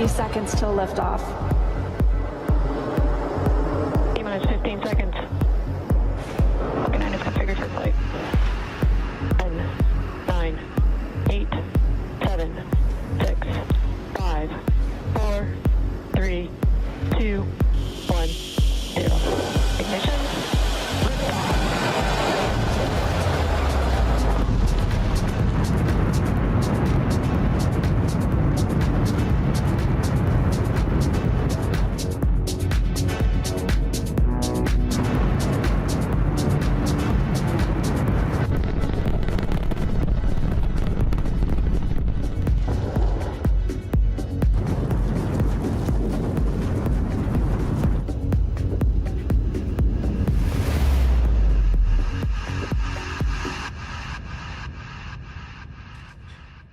20 seconds till liftoff. T-minus 15 seconds. Falcon 9 is configured for flight. 10, 9, 8, 7, 6, 5, 4, 3, 2, 1, 0. Ignition.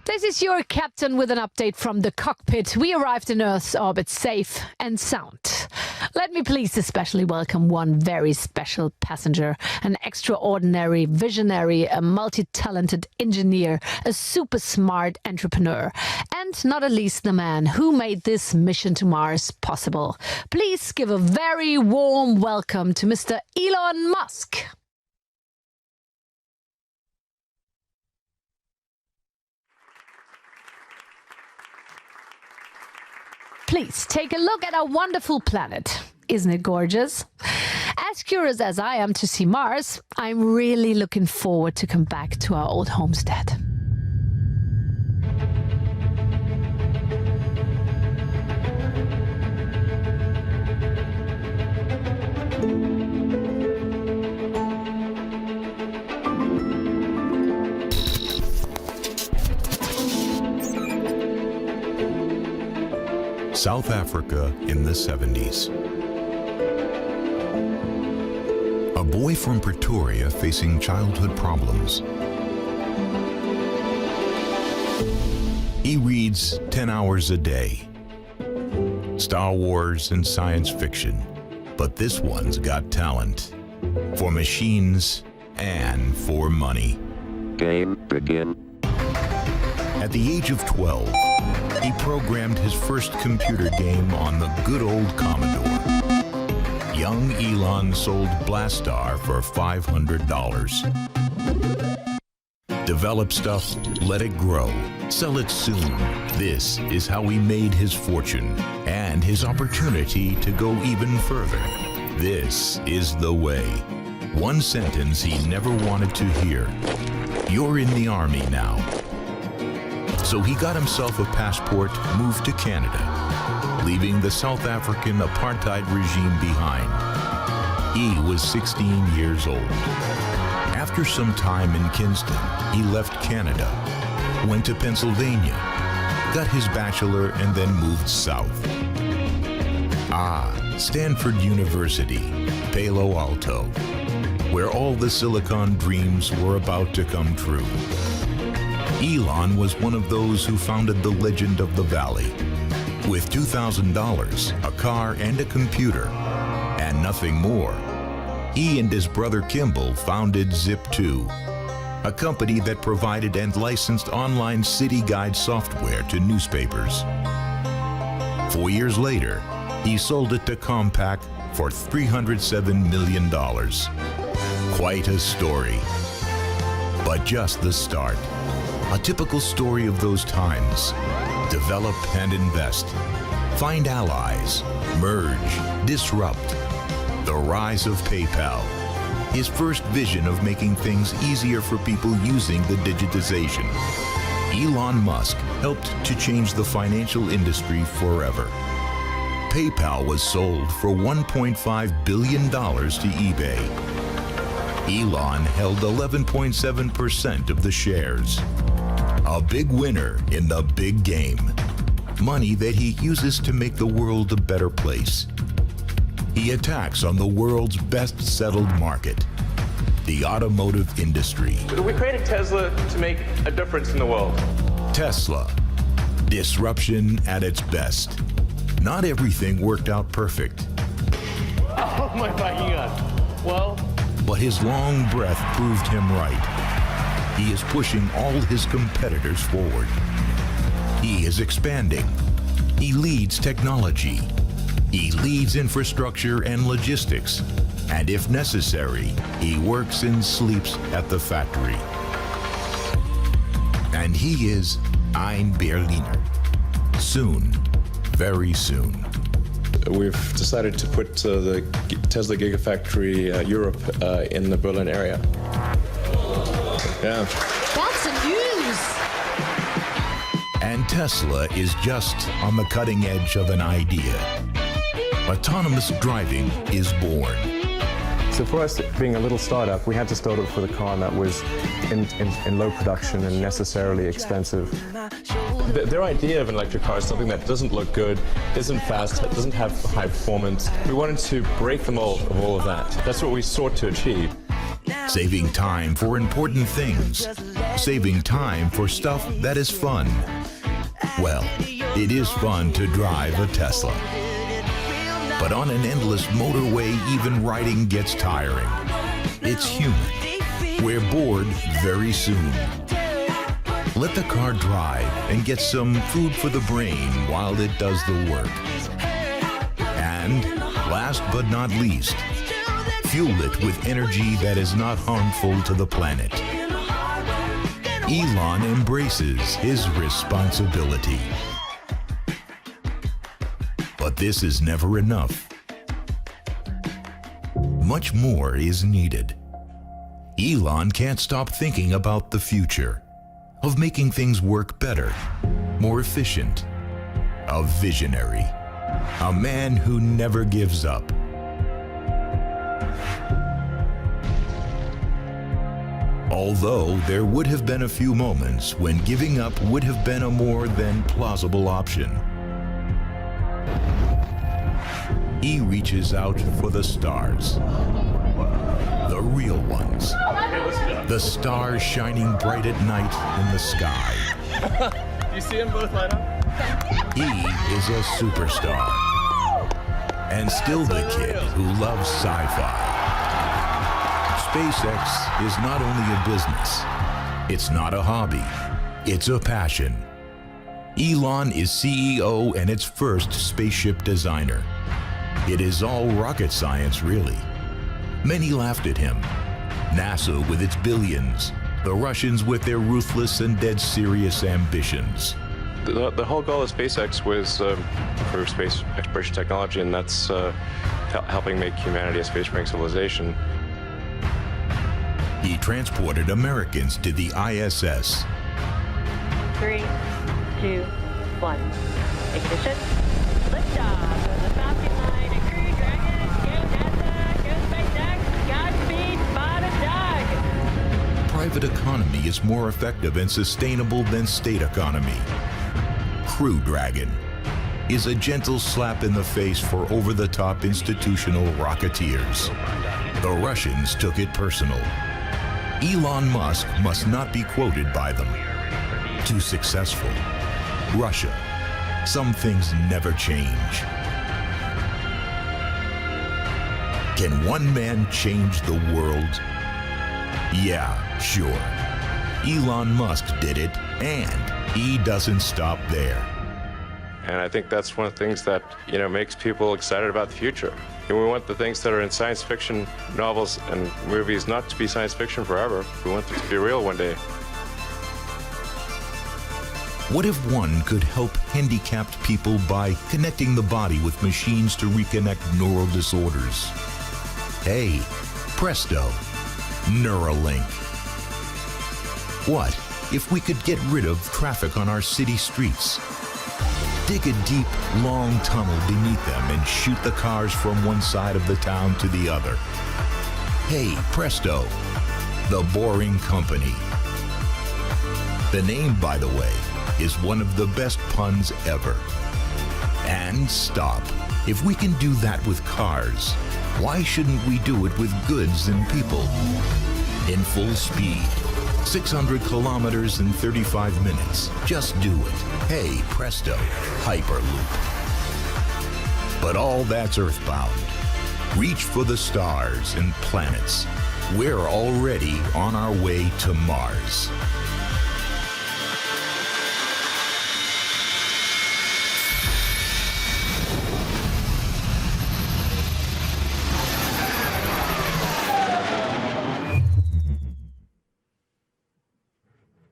This is your captain with an update from the cockpit. We arrived in Earth's orbit safe and sound. Let me please especially welcome one very special passenger, an extraordinary visionary, a multi-talented engineer, a super smart entrepreneur, and not at least the man who made this mission to Mars possible. Please give a very warm welcome to Mr. Elon Musk. Please take a look at our wonderful planet. Isn't it gorgeous? As curious as I am to see Mars, I'm really looking forward to come back to our old homestead. South Africa in the 70s. A boy from Pretoria facing childhood problems. He reads 10 hours a day. Star Wars and science fiction. But this one's got talent. For machines and for money. Game begin. At the age of 12, he programmed his first computer game on the good old Commodore. Young Elon sold Blastar for $500. Develop stuff, let it grow, sell it soon. This is how he made his fortune and his opportunity to go even further. This is the way. One sentence he never wanted to hear. You're in the army now. So he got himself a passport, moved to Canada, leaving the South African apartheid regime behind. He was 16 years old. After some time in Kingston, he left Canada, went to Pennsylvania, got his bachelor, and then moved south. Stanford University, Palo Alto, where all the Silicon dreams were about to come true. Elon was one of those who founded the legend of the Valley. With $2,000, a car, and a computer, and nothing more, he and his brother Kimball founded Zip2, a company that provided and licensed online city guide software to newspapers. 4 years later, he sold it to Compaq for $307 million. Quite a story, but just the start. A typical story of those times. Develop and invest. Find allies. Merge. Disrupt. The rise of PayPal. His first vision of making things easier for people using the digitization. Elon Musk helped to change the financial industry forever. PayPal was sold for $1.5 billion to eBay. Elon held 11.7% of the shares. A big winner in the big game. Money that he uses to make the world a better place. He attacks on the world's best settled market, the automotive industry. We created Tesla to make a difference in the world. Tesla. Disruption at its best. Not everything worked out perfect. Oh my fucking God. Well, but his long breath proved him right. He is pushing all his competitors forward. He is expanding, He leads technology. He leads infrastructure and logistics. And if necessary, he works and sleeps at the factory. And he is ein Berliner. Soon, very soon. We've decided to put the Tesla Gigafactory Europe in the Berlin area. Yeah. That's the news! And Tesla is just on the cutting edge of an idea. Autonomous driving is born. So for us, being a little startup, we had to start off with a car that was in low production and necessarily expensive. Their idea of an electric car is something that doesn't look good, isn't fast, doesn't have high performance. We wanted to break the mold of all of that. That's what we sought to achieve. Saving time for important things. Saving time for stuff that is fun. Well, it is fun to drive a Tesla. But on an endless motorway, even riding gets tiring. It's human. We're bored very soon. Let the car drive and get some food for the brain while it does the work. And last but not least, fuel it with energy that is not harmful to the planet. Elon embraces his responsibility. But this is never enough. Much more is needed. Elon can't stop thinking about the future, of making things work better, more efficient. A visionary, a man who never gives up. Although there would have been a few moments when giving up would have been a more than plausible option. He reaches out for the stars. The real ones. The stars shining bright at night in the sky. You see them both light up? He is a superstar. And still the kid who loves sci-fi. SpaceX is not only a business, it's not a hobby, it's a passion. Elon is CEO and its first spaceship designer. It is all rocket science, really. Many laughed at him. NASA with its billions, the Russians with their ruthless and dead serious ambitions. The whole goal of SpaceX was for space exploration technology, and that's helping make humanity a space-faring civilization. He transported Americans to the ISS. 3, 2, 1. Ignition. Liftoff of the Falcon 9 and Crew Dragon. Go NASA. Go SpaceX. Godspeed, Bottom Dog. Private economy is more effective and sustainable than state economy. Crew Dragon is a gentle slap in the face for over-the-top institutional rocketeers. The Russians took it personal. Elon Musk must not be quoted by them. Too successful. Russia. Some things never change. Can one man change the world? Yeah, sure. Elon Musk did it, and he doesn't stop there. And I think that's one of the things that, makes people excited about the future. And we want the things that are in science fiction novels and movies not to be science fiction forever. We want them to be real one day. What if one could help handicapped people by connecting the body with machines to reconnect neural disorders? Hey, presto, Neuralink. What if we could get rid of traffic on our city streets? Dig a deep, long tunnel beneath them and shoot the cars from one side of the town to the other. Hey, presto, the Boring Company. The name, by the way, is one of the best puns ever. And stop. If we can do that with cars, why shouldn't we do it with goods and people? In full speed, 600 kilometers in 35 minutes. Just do it. Hey, presto, Hyperloop. But all that's earthbound. Reach for the stars and planets. We're already on our way to Mars.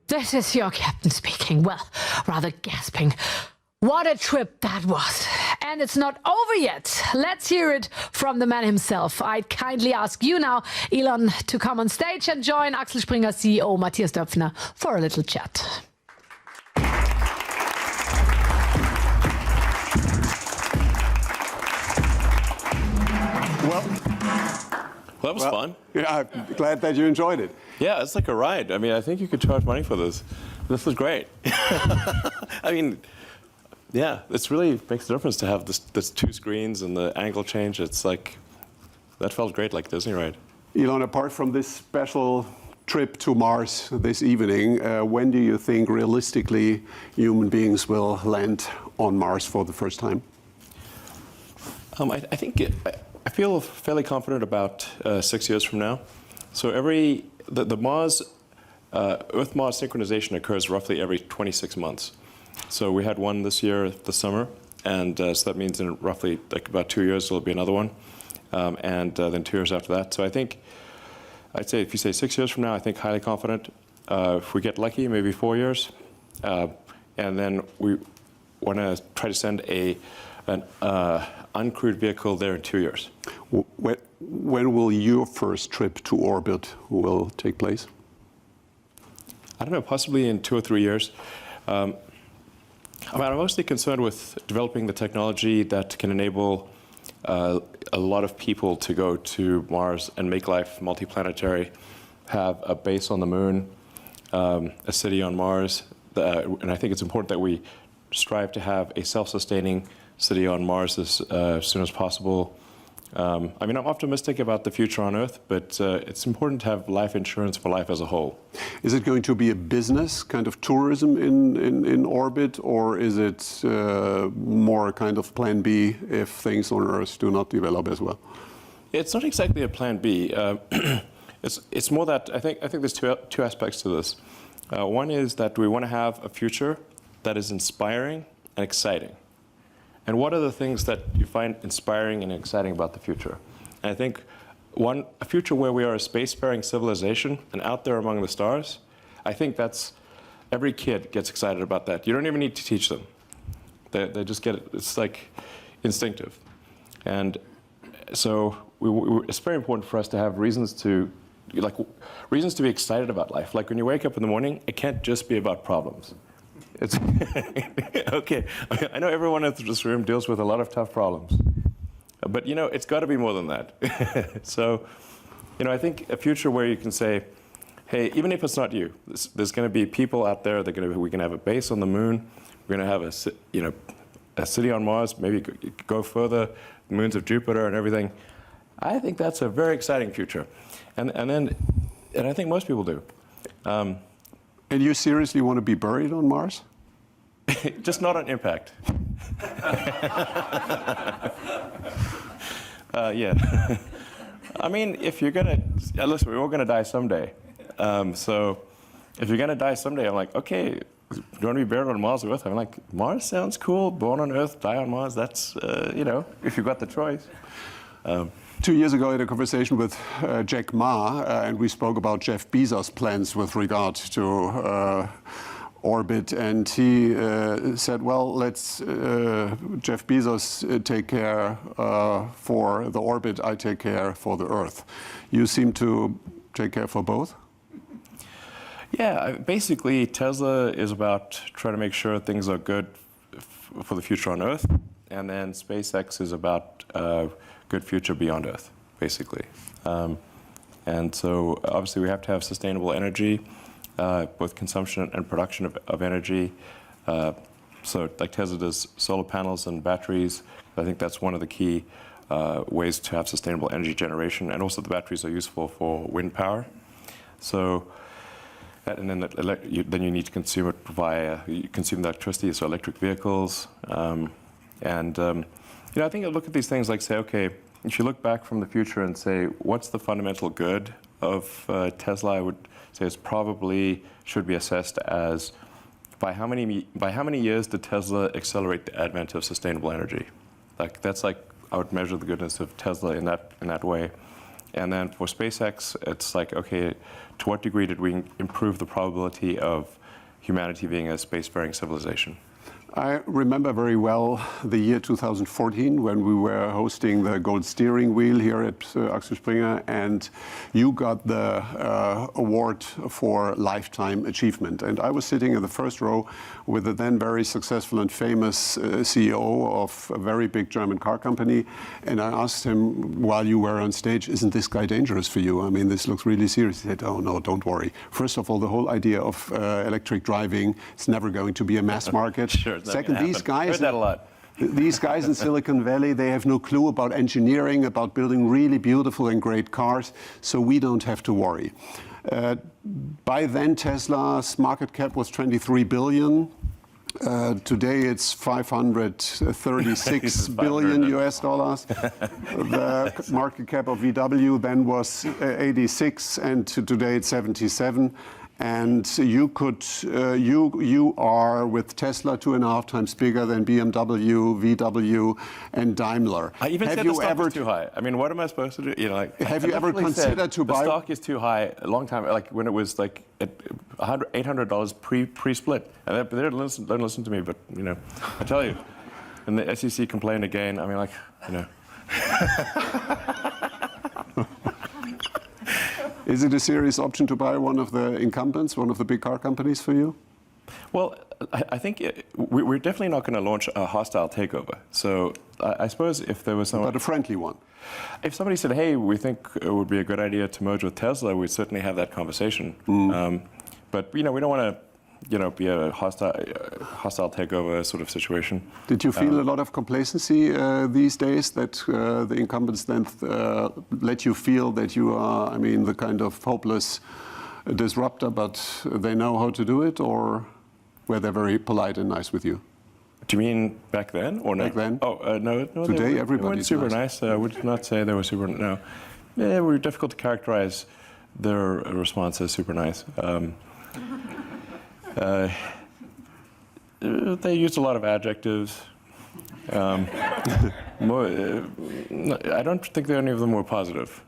This is your captain speaking. Well, rather gasping. What a trip that was. And it's not over yet. Let's hear it from the man himself. I'd kindly ask you now, Elon, to come on stage and join Axel Springer CEO Matthias Döpfner for a little chat. Well, that was fun. Yeah, I'm glad that you enjoyed it. Yeah, it's like a ride. I mean, I think you could charge money for this. This was great. I mean, yeah, it's really makes a difference to have this two screens and the angle change. It's like, that felt great, like Disney ride. Elon, apart from this special trip to Mars this evening, when do you think realistically human beings will land on Mars for the first time? I feel fairly confident about 6 years from now. So the Mars, Earth-Mars synchronization occurs roughly every 26 months. So we had one this year, this summer, and so that means in roughly like about 2 years there'll be another one, and then 2 years after that. So I'd say if you say 6 years from now, I think highly confident. If we get lucky, maybe 4 years, and then we want to try to send an uncrewed vehicle there in 2 years. When will your first trip to orbit will take place? I don't know, possibly in 2 or 3 years. I'm mostly concerned with developing the technology that can enable a lot of people to go to Mars and make life multiplanetary, have a base on the moon, a city on Mars, and I think it's important that we strive to have a self-sustaining city on Mars as soon as possible. I mean, I'm optimistic about the future on Earth, but it's important to have life insurance for life as a whole. Is it going to be a business kind of tourism in orbit, or is it more a kind of plan B if things on Earth do not develop as well? It's not exactly a plan B. It's more that I think there's two aspects to this. One is that we want to have a future that is inspiring and exciting. And what are the things that you find inspiring and exciting about the future? And I think a future where we are a spacefaring civilization and out there among the stars, I think every kid gets excited about that. You don't even need to teach them. They just get it. It's like instinctive. And so it's very important for us to have reasons to be excited about life. Like when you wake up in the morning, it can't just be about problems. It's okay. I know everyone in this room deals with a lot of tough problems, but it's got to be more than that. So, I think a future where you can say, hey, even if it's not you, there's going to be people out there. We can have a base on the moon. We're going to have a city on Mars. Maybe go further, moons of Jupiter and everything. I think that's a very exciting future, and I think most people do. And you seriously want to be buried on Mars? Just not on impact. Yeah. I mean, if you're gonna listen, we're all gonna die someday. So if you're gonna die someday, I'm like, okay, do you want to be buried on Mars or Earth? I'm like, Mars sounds cool. Born on Earth, die on Mars. That's if you've got the choice. 2 years ago, I had a conversation with Jack Ma, and we spoke about Jeff Bezos' plans with regard to orbit. And he said, well, let's Jeff Bezos take care for the orbit, I take care for the Earth. You seem to take care for both? Yeah, basically, Tesla is about trying to make sure things are good for the future on Earth. And then SpaceX is about good future beyond Earth, basically. And so obviously we have to have sustainable energy, both consumption and production of energy. So like Tesla does solar panels and batteries. I think that's one of the key ways to have sustainable energy generation. And also the batteries are useful for wind power. So, and then you need to consume it via, you consume the electricity, so electric vehicles. I think I look at these things like say, okay, if you look back from the future and say, what's the fundamental good of Tesla? I would say it's probably should be assessed as by how many years did Tesla accelerate the advent of sustainable energy? That's I would measure the goodness of Tesla in that way. And then for SpaceX, it's like, okay, to what degree did we improve the probability of humanity being a spacefaring civilization? I remember very well the year 2014 when we were hosting the Gold Steering Wheel here at Axel Springer, and you got the award for Lifetime Achievement. And I was sitting in the first row with the then very successful and famous CEO of a very big German car company, and I asked him while you were on stage, isn't this guy dangerous for you? I mean, this looks really serious. He said, oh no, don't worry. First of all, the whole idea of electric driving is never going to be a mass market. Sure. Second, these guys, heard that a lot. These guys in Silicon Valley, they have no clue about engineering, about building really beautiful and great cars, so we don't have to worry. By then, Tesla's market cap was 23 billion. Today it's 536 billion US dollars. The market cap of VW then was 86, and today it's 77. And you could, you are with Tesla 2.5 times bigger than BMW, VW, and Daimler. I even said the stock is too high. I mean, what am I supposed to do? You know, like, have you ever considered to buy? The stock is too high a long time, like when it was like at $800 pre-split. And they don't listen to me, but you know, I tell you, and the SEC complained again. I mean, like, you know. Is it a serious option to buy one of the incumbents, one of the big car companies for you? Well, I think we're definitely not going to launch a hostile takeover. So I suppose if there was someone... But a friendly one. If somebody said, hey, we think it would be a good idea to merge with Tesla, we'd certainly have that conversation. But, you know, we don't want to, you know, be a hostile takeover sort of situation. Did you feel a lot of complacency these days that the incumbents then let you feel that you are, I mean, the kind of hopeless disruptor, but they know how to do it, or were they very polite and nice with you? Do you mean back then or no? Back then? Oh, no. Today everybody's super nice. I would not say they were super, no. Yeah, they were difficult to characterize their response as super nice. They used a lot of adjectives. I don't think any of them were positive.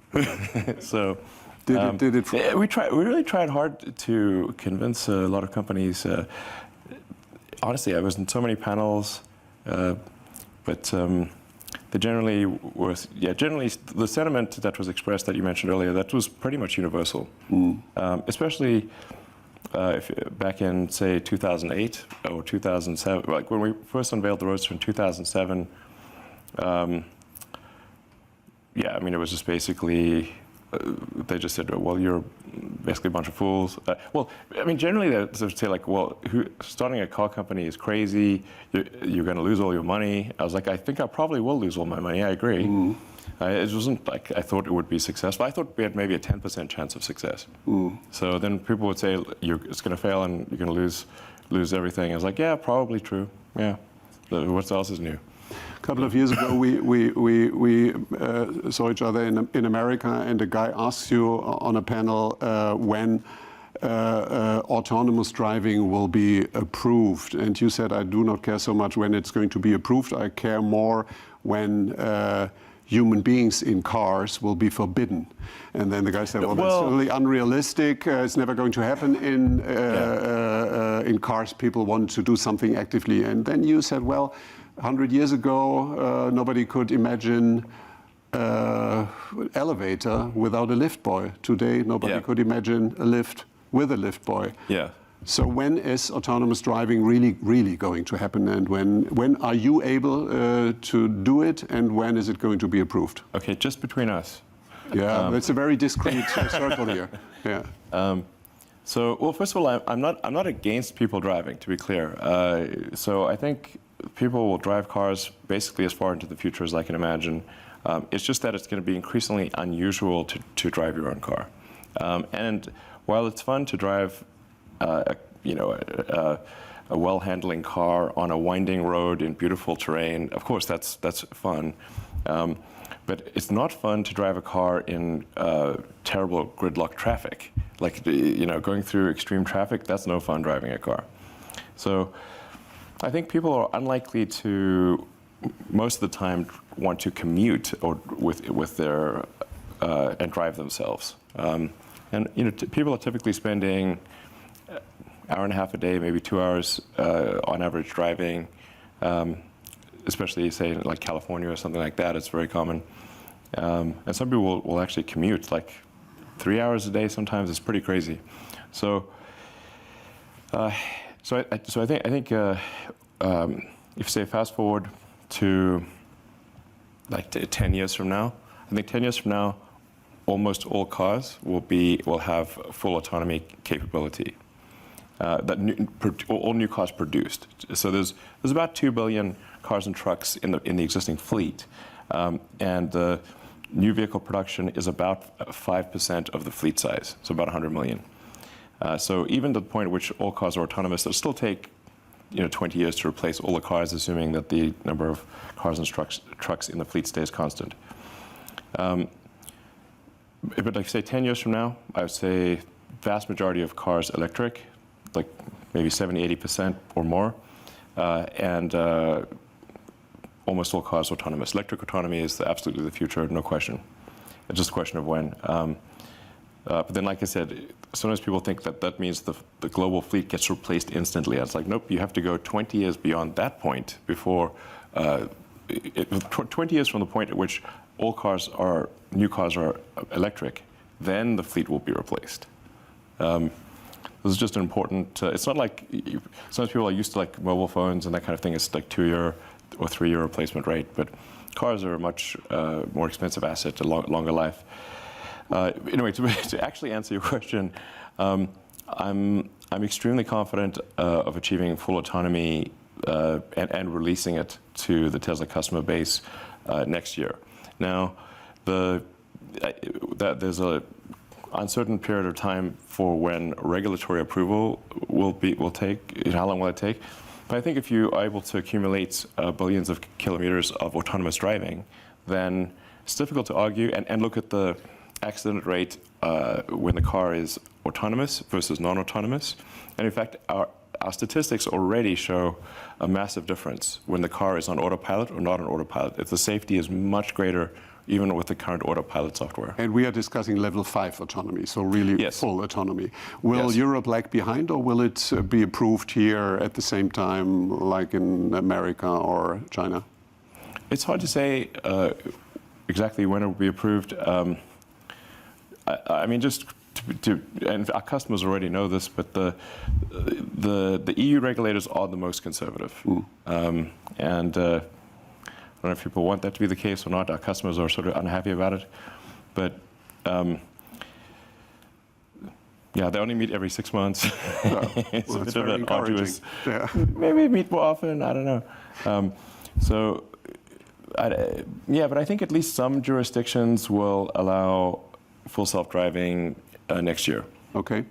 So, we really tried hard to convince a lot of companies. Honestly, I was in so many panels, but generally the sentiment that was expressed that you mentioned earlier, that was pretty much universal, especially. Back in, say, 2008 or 2007, like when we first unveiled the Roadster in 2007, yeah, I mean, it was just basically, they just said, well, you're basically a bunch of fools. Well, I mean, generally they would say, like, well, starting a car company is crazy, you're going to lose all your money. I was like, I think I probably will lose all my money, I agree. It wasn't like I thought it would be successful. I thought we had maybe a 10% chance of success. So then people would say, it's going to fail and you're going to lose everything. I was like, yeah, probably true. Yeah. What else is new? A couple of years ago, we saw each other in America, and a guy asks you on a panel when autonomous driving will be approved. And you said, I do not care so much when it's going to be approved. I care more when human beings in cars will be forbidden. And then the guy said, well, that's really unrealistic. It's never going to happen in cars. People want to do something actively. And then you said, well, 100 years ago, nobody could imagine elevator without a lift boy. Today, nobody could imagine a lift with a lift boy. Yeah. So when is autonomous driving really going to happen, and when are you able to do it, and when is it going to be approved? Okay, just between us. Yeah, it's a very discreet circle here. Yeah. So, well, first of all, I'm not against people driving, to be clear. So I think people will drive cars basically as far into the future as I can imagine. It's just that it's going to be increasingly unusual to drive your own car. And while it's fun to drive a well-handling car on a winding road in beautiful terrain, of course that's fun. But it's not fun to drive a car in terrible gridlock traffic. Like, going through extreme traffic, that's no fun driving a car. So I think people are unlikely to, most of the time, want to commute or with their and drive themselves. And people are typically spending hour and a half a day, maybe 2 hours on average driving, especially say in like California or something like that. It's very common. And some people will actually commute like 3 hours a day sometimes. It's pretty crazy. So I think if say fast forward to like 10 years from now, I think 10 years from now, almost all cars will have full autonomy capability. All new cars produced. So there's about 2 billion cars and trucks in the existing fleet, and the new vehicle production is about 5% of the fleet size, so about 100 million. So even to the point at which all cars are autonomous, it'll still take 20 years to replace all the cars, assuming that the number of cars and trucks in the fleet stays constant. But like say 10 years from now, I would say vast majority of cars electric, like maybe 70-80% or more, and almost all cars autonomous. Electric autonomy is absolutely the future, no question. It's just a question of when. But then, like I said, sometimes people think that means the global fleet gets replaced instantly. It's like, nope, you have to go 20 years beyond that point before, 20 years from the point at which all new cars are electric, then the fleet will be replaced. This is just an important, it's not like, sometimes people are used to like mobile phones and that kind of thing. It's like 2-year or 3-year replacement rate, but cars are a much more expensive asset, a longer life. Anyway, to actually answer your question, I'm extremely confident of achieving full autonomy and releasing it to the Tesla customer base next year. Now, there's a uncertain period of time for when regulatory approval will take. How long will it take? But I think if you are able to accumulate billions of kilometers of autonomous driving, then it's difficult to argue and look at the accident rate when the car is autonomous versus non-autonomous. And in fact, our statistics already show a massive difference when the car is on autopilot or not on autopilot. The safety is much greater even with the current autopilot software. And we are discussing level 5 autonomy, so really Yes. full autonomy. Will Yes. Europe lag behind, or will it be approved here at the same time like in America or China? It's hard to say exactly when it will be approved. I mean, just and our customers already know this, but the EU regulators are the most conservative. And I don't know if people want that to be the case or not. Our customers are sort of unhappy about it. But yeah, they only meet every 6 months. It's well, a that's bit of very an arduous. Yeah. Maybe meet more often. I don't know. Yeah, but I think at least some jurisdictions will allow full self-driving next year. Okay.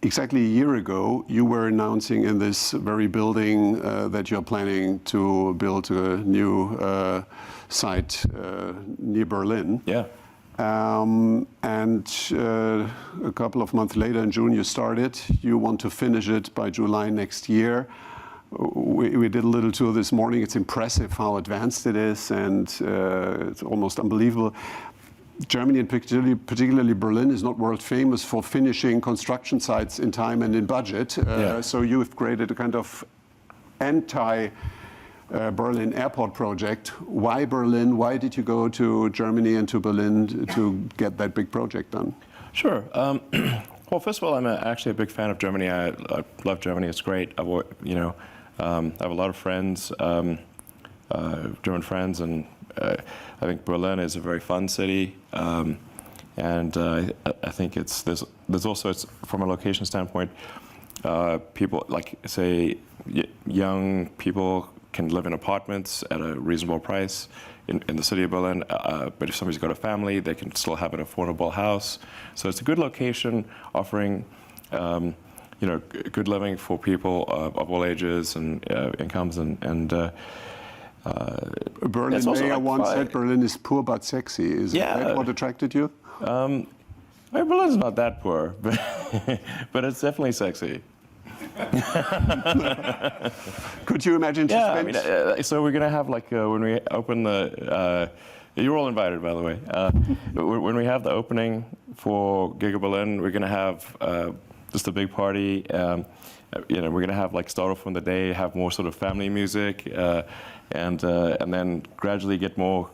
Exactly a year ago, you were announcing in this very building that you're planning to build a new site near Berlin. Yeah. And a couple of months later, in June, you started. You want to finish it by July next year. We did a little tour this morning. It's impressive how advanced it is, and it's almost unbelievable. Germany, and particularly Berlin, is not world famous for finishing construction sites in time and in budget. So you've created a kind of anti-Berlin airport project. Why Berlin? Why did you go to Germany and to Berlin to get that big project done? Sure. Well, first of all, I'm actually a big fan of Germany. I love Germany. It's great. I have a lot of friends, German friends, and I think Berlin is a very fun city, and I think there's also, from a location standpoint, people like, say, young people can live in apartments at a reasonable price in the city of Berlin, but if somebody's got a family, they can still have an affordable house. So it's a good location, offering good living for people of all ages and incomes, and Berlin mayor once said Berlin is poor but sexy. Is that what attracted you? Berlin's not that poor, but it's definitely sexy. Could you imagine to spend? So we're going to have, like, when we open the... you're all invited, by the way. When we have the opening for Giga Berlin, we're going to have just a big party. You know, we're going to have like start off on the day, have more sort of family music, and then gradually get more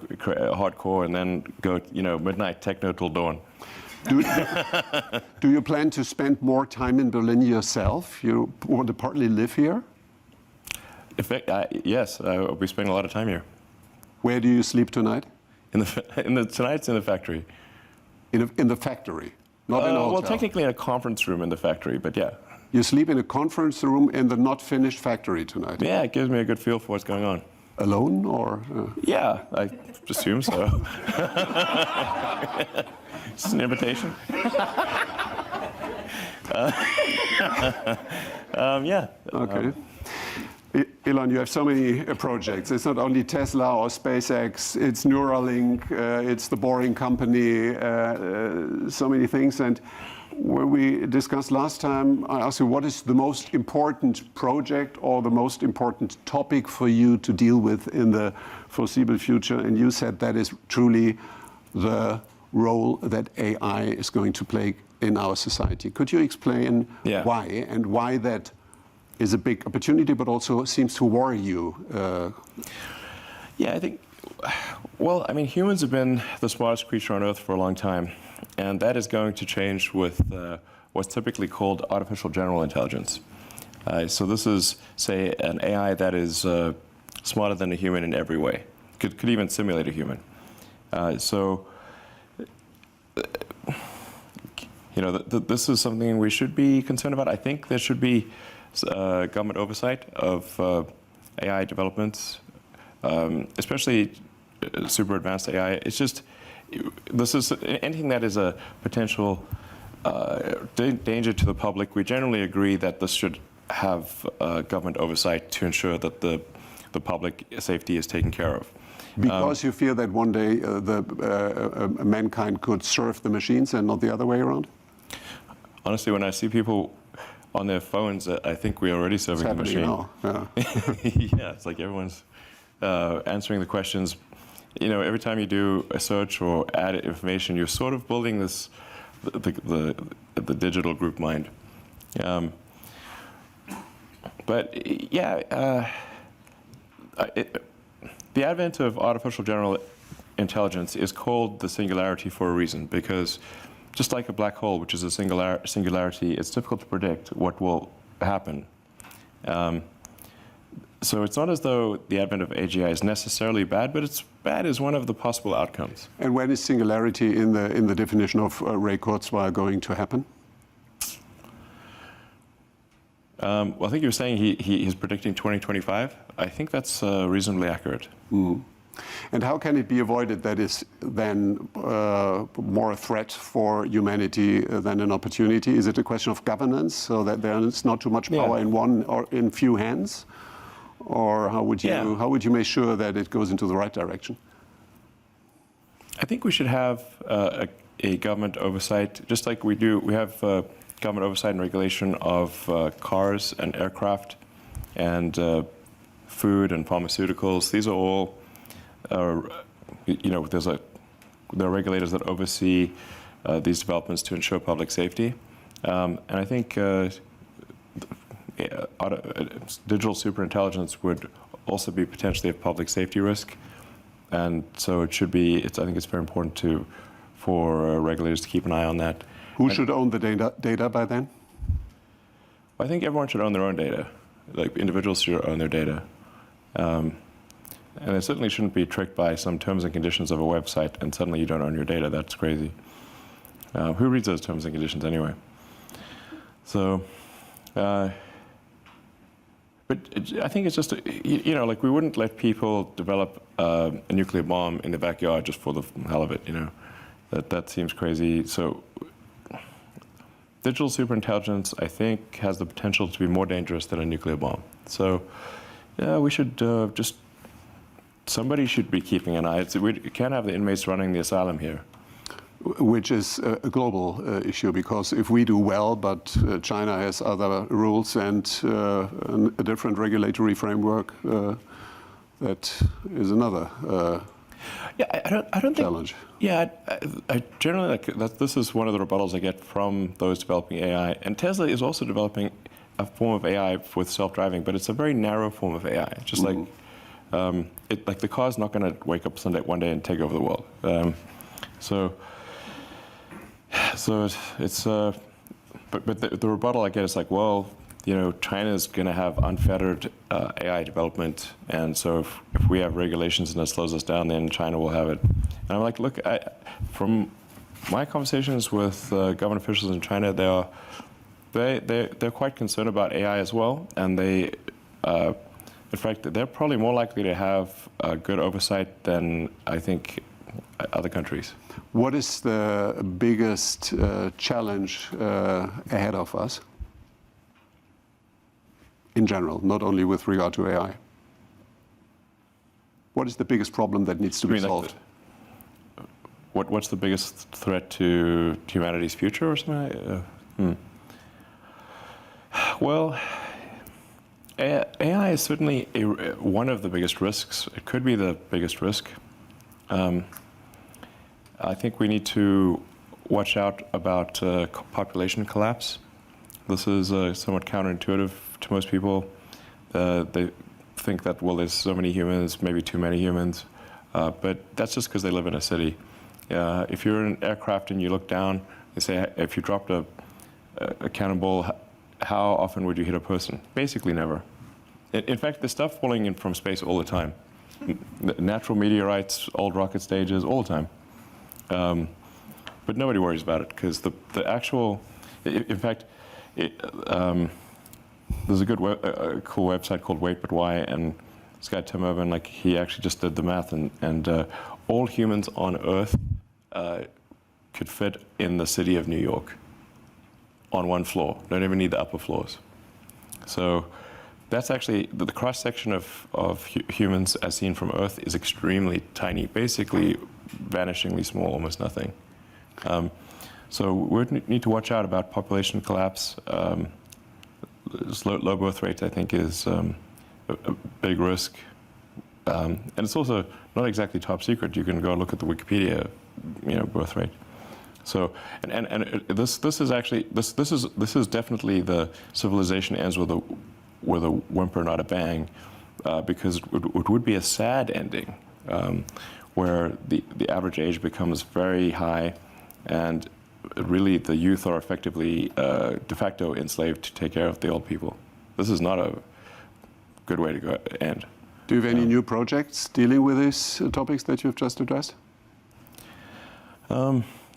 hardcore, and then go, you know, midnight techno till dawn. Do you plan to spend more time in Berlin yourself? You want to partly live here? In fact, yes, I'll be spending a lot of time here. Where do you sleep tonight? Tonight's in the factory. In the factory, not in a hotel. Well, technically in a conference room in the factory, but yeah. You sleep in a conference room in the not finished factory tonight? Yeah, it gives me a good feel for what's going on. Alone, or? Yeah, I assume so. Is this an invitation? Yeah. Okay. Elon, you have so many projects. It's not only Tesla or SpaceX, it's Neuralink, it's the Boring Company, so many things. And when we discussed last time, I asked you, what is the most important project or the most important topic for you to deal with in the foreseeable future? And you said that is truly the role that AI is going to play in our society. Could you explain why, and why that is a big opportunity, but also seems to worry you? Yeah, I think, well, I mean, humans have been the smartest creature on Earth for a long time, and that is going to change with what's typically called artificial general intelligence. So this is, say, an AI that is smarter than a human in every way, could even simulate a human. You know, this is something we should be concerned about. I think there should be government oversight of AI developments, especially super advanced AI. It's just, this is anything that is a potential danger to the public. We generally agree that this should have government oversight to ensure that the public safety is taken care of. Because you fear that one day mankind could serve the machines and not the other way around? Honestly, when I see people on their phones, I think we're already serving the machine. Yeah. Yeah, it's like everyone's answering the questions. You know, every time you do a search or add information, you're sort of building this, the digital group mind. But yeah, the advent of artificial general intelligence is called the singularity for a reason, because just like a black hole, which is a singularity, it's difficult to predict what will happen. So it's not as though the advent of AGI is necessarily bad, but it's bad as one of the possible outcomes. And when is singularity in the definition of Ray Kurzweil going to happen? Well, I think you were saying he's predicting 2025. I think that's reasonably accurate. Mm. And how can it be avoided that is then more a threat for humanity than an opportunity? Is it a question of governance, so that there is not too much power in one or in few hands? Or how would you make sure that it goes into the right direction? I think we should have a government oversight, just like we do. We have government oversight and regulation of cars and aircraft and food and pharmaceuticals. These are all, you know, there are regulators that oversee these developments to ensure public safety. And I think digital superintelligence would also be potentially a public safety risk. And so it should be, I think it's very important for regulators to keep an eye on that. Who should own the data by then? I think everyone should own their own data. Like individuals should own their data. And they certainly shouldn't be tricked by some terms and conditions of a website and suddenly you don't own your data. That's crazy. Who reads those terms and conditions anyway? So, but I think it's just, you know, like we wouldn't let people develop a nuclear bomb in the backyard just for the hell of it, you know. That seems crazy. So digital superintelligence, I think, has the potential to be more dangerous than a nuclear bomb. So yeah, we should somebody should be keeping an eye. We can't have the inmates running the asylum here. Which is a global issue, because if we do well, but China has other rules and a different regulatory framework, that is another Yeah, I don't think. challenge? Yeah, I generally like that. This is one of the rebuttals I get from those developing AI. And Tesla is also developing a form of AI with self-driving, but it's a very narrow form of AI. Just like the car's not going to wake up one day and take over the world. So it's but the rebuttal I get is like, well, you know, China's going to have unfettered AI development, and so if we have regulations and it slows us down, then China will have it. And I'm like, look, from my conversations with government officials in China, they're quite concerned about AI as well, and they, in fact, they're probably more likely to have good oversight than I think other countries. What is the biggest challenge ahead of us? In general, not only with regard to AI. What is the biggest problem that needs to be solved? What's the biggest threat to humanity's future or something? Well, AI is certainly one of the biggest risks. It could be the biggest risk. I think we need to watch out about population collapse. This is somewhat counterintuitive to most people. They think that, well, there's so many humans, maybe too many humans, but that's just because they live in a city. If you're in an aircraft and you look down, they say, if you dropped a cannonball, how often would you hit a person? Basically never. In fact, there's stuff falling in from space all the time. Natural meteorites, old rocket stages, all the time. But nobody worries about it because the actual, in fact, there's a good cool website called Wait But Why, and this guy Tim Urban, like, he actually just did the math, and all humans on Earth could fit in the city of New York on one floor. Don't even need the upper floors. So that's actually the cross section of humans as seen from Earth is extremely tiny, basically vanishingly small, almost nothing. So we need to watch out about population collapse. Low birth rate, I think, is a big risk. And it's also not exactly top secret. You can go look at the Wikipedia, birth rate. So, and this is actually this is definitely the civilization ends with a whimper, not a bang, because it would be a sad ending, where the average age becomes very high, and really the youth are effectively de facto enslaved to take care of the old people. This is not a good way to end. Do you have any new projects dealing with these topics that you've just addressed?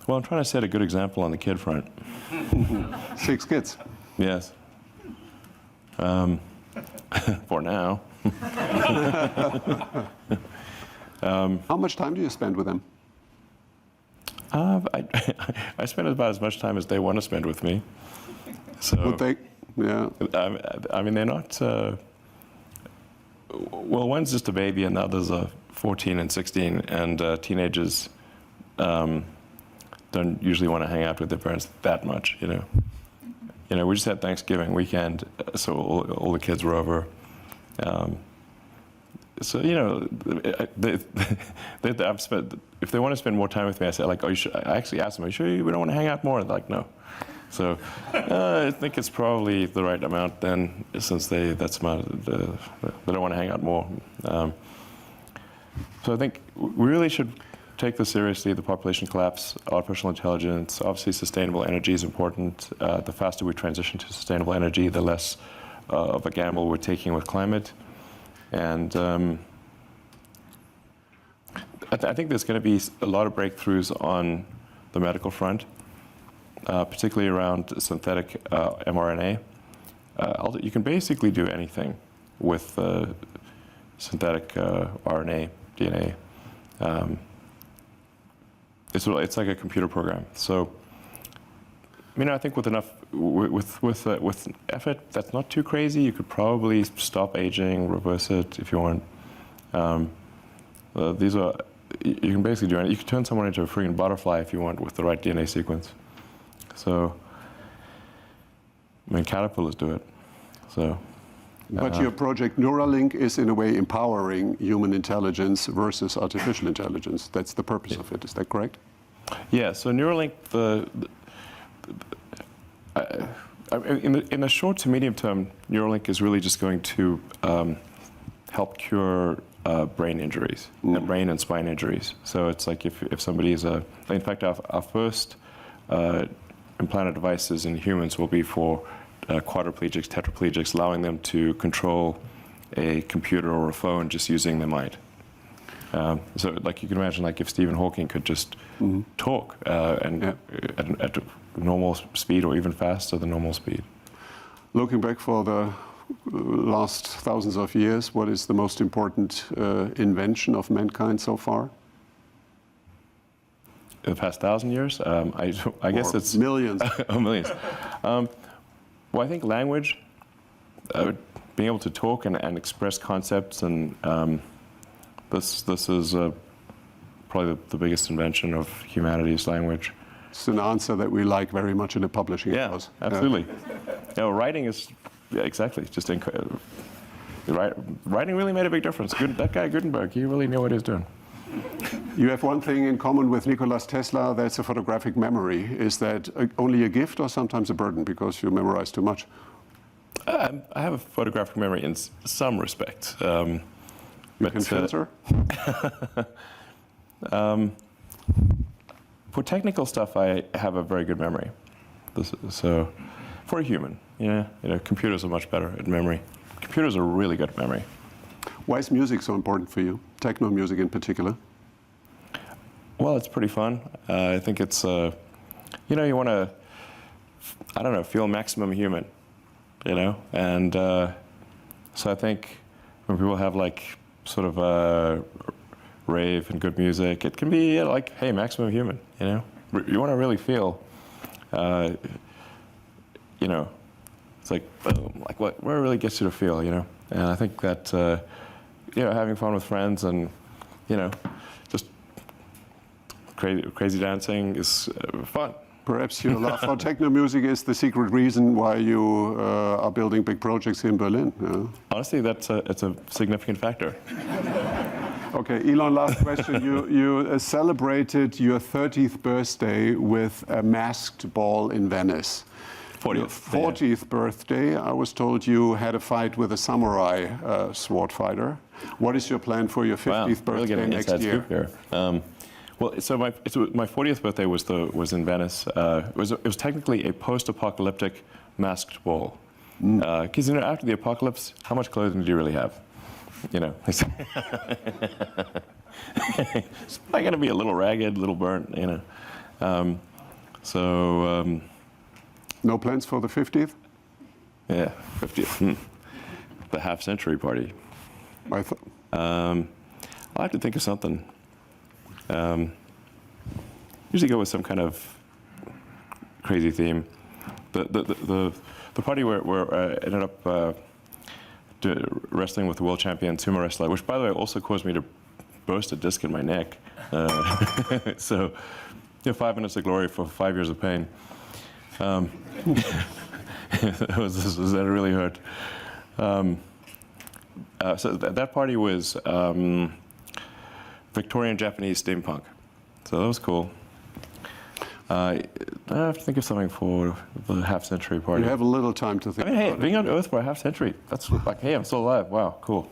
Well, I'm trying to set a good example on the kid front. 6 kids. Yes. For now. How much time do you spend with them? I spend about as much time as they want to spend with me. So. Would they? Yeah. I mean, they're not. Well, one's just a baby, and the others are 14 and 16, and teenagers don't usually want to hang out with their parents that much, we just had Thanksgiving weekend, so all the kids were over. So if they want to spend more time with me, I say, like, I actually ask them, are you sure we don't want to hang out more? And they're like, no. So I think it's probably the right amount then, since they don't want to hang out more. So I think we really should take this seriously, the population collapse, artificial intelligence. Obviously, sustainable energy is important. The faster we transition to sustainable energy, the less of a gamble we're taking with climate. And I think there's going to be a lot of breakthroughs on the medical front, particularly around synthetic mRNA. You can basically do anything with synthetic RNA, DNA. It's like a computer program. So, I think with enough, with effort, that's not too crazy. You could probably stop aging, reverse it if you want. You can basically do anything. You can turn someone into a freaking butterfly if you want with the right DNA sequence. So, caterpillars do it. So, But your project Neuralink is in a way empowering human intelligence versus artificial intelligence. That's the purpose of it. Is that correct? Yeah. So Neuralink, in the short to medium term, Neuralink is really just going to help cure brain injuries, brain and spine injuries. So it's like if somebody is in fact, our first implanted devices in humans will be for quadriplegics, tetraplegics, allowing them to control a computer or a phone just using their mind. So like you can imagine, like if Stephen Hawking could just talk at normal speed or even faster than normal speed. Looking back for the last thousands of years, what is the most important invention of mankind so far? In the past 1,000 years? I guess it's... Millions. Oh, millions. Well, I think language, being able to talk and express concepts, and this is probably the biggest invention of humanity's language. It's an answer that we like very much in a publishing house. Absolutely. Writing is, exactly, just incredible. Writing really made a big difference. That guy Gutenberg, he really knew what he was doing. You have one thing in common with Nikola Tesla, that's a photographic memory. Is that only a gift or sometimes a burden because you memorize too much? I have a photographic memory in some respect. You can filter? For technical stuff, I have a very good memory. So, for a human, computers are much better at memory. Computers are really good at memory. Why is music so important for you? Techno music in particular? Well, it's pretty fun. I think it's, you want to, feel maximum human, And so I think when people have like sort of a rave and good music, it can be like, hey, maximum human, You want to really feel, it's like, boom, like where it really gets you to feel, And I think that, having fun with friends and, just crazy dancing is fun. Perhaps your love for techno music is the secret reason why you are building big projects in Berlin. Honestly, it's a significant factor. Okay, Elon, last question. You celebrated your 30th birthday with a masked ball in Venice. 40th. Your 40th birthday, I was told you had a fight with a samurai sword fighter. What is your plan for your 50th birthday really next year? Scoop here. Well, so my 40th birthday was in Venice. It was technically a post-apocalyptic masked ball. Because after the apocalypse, how much clothing do you really have? It's probably going to be a little ragged, a little burnt, No plans for the 50th? Yeah, 50th. The half-century party. I'll have to think of something. Usually go with some kind of crazy theme. The party where I ended up wrestling with the world champion sumo wrestler, which by the way also caused me to burst a disc in my neck. So, 5 minutes of glory for 5 years of pain. That really hurt. So that party was Victorian Japanese steampunk. So that was cool. I have to think of something for the half-century party. You have a little time to think. Hey, being on Earth for a half-century, that's like, hey, I'm still alive. Wow, cool.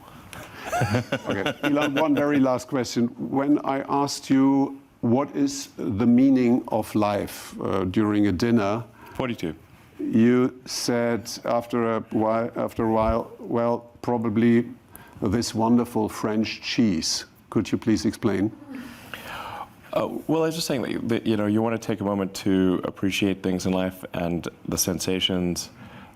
Okay, Elon, one very last question. When I asked you what is the meaning of life during a dinner, 42. You said after a while, well, probably this wonderful French cheese. Could you please explain? Well, I was just saying that you want to take a moment to appreciate things in life and the sensations.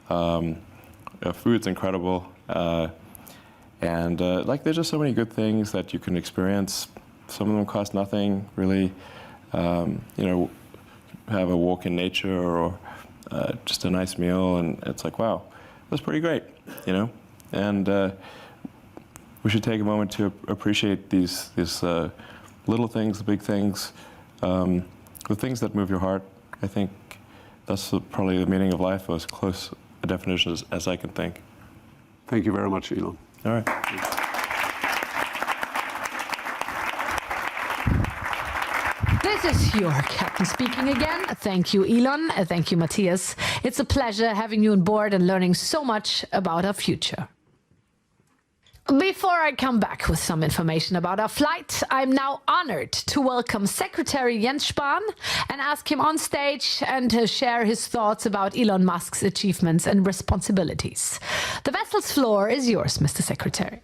Food's incredible, and there's just so many good things that you can experience. Some of them cost nothing, really. Have a walk in nature or just a nice meal, and it's like, wow, that's pretty great, And we should take a moment to appreciate these little things, the big things, the things that move your heart. I think that's probably the meaning of life, as close a definition as I can think. Thank you very much, Elon. All right. This is your captain speaking again. Thank you, Elon. Thank you, Matthias. It's a pleasure having you on board and learning so much about our future. Before I come back with some information about our flight, I'm now honored to welcome Secretary Jens Spahn and ask him on stage and to share his thoughts about Elon Musk's achievements and responsibilities. The vessel's floor is yours, Mr. Secretary.